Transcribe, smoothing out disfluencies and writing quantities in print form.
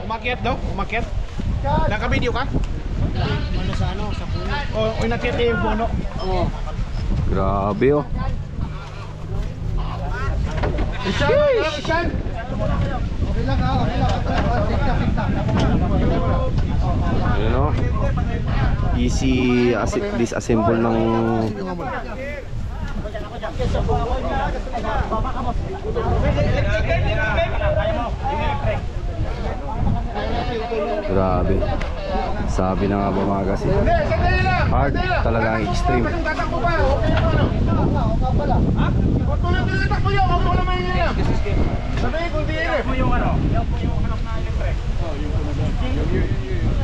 Umakyat daw? Umakyat? Naka-video ka? Ano sa ano? Sa puno. O inakyat yung puno? Oo. Grabe oh. Isan! Isan! Okay lang ha, okay lang. Tiktak. Ayan oh. Easy disassemble ng grabe. Sabi na nga ba mga kasi hard talaga ang extreme. Tatakbo pa! Ha? Huwag mo lang tinatakbo yun! Huwag mo lang maingin yan! Sabihin kung di yun eh! Yung ano? Yung hanap na electric? Oo, yung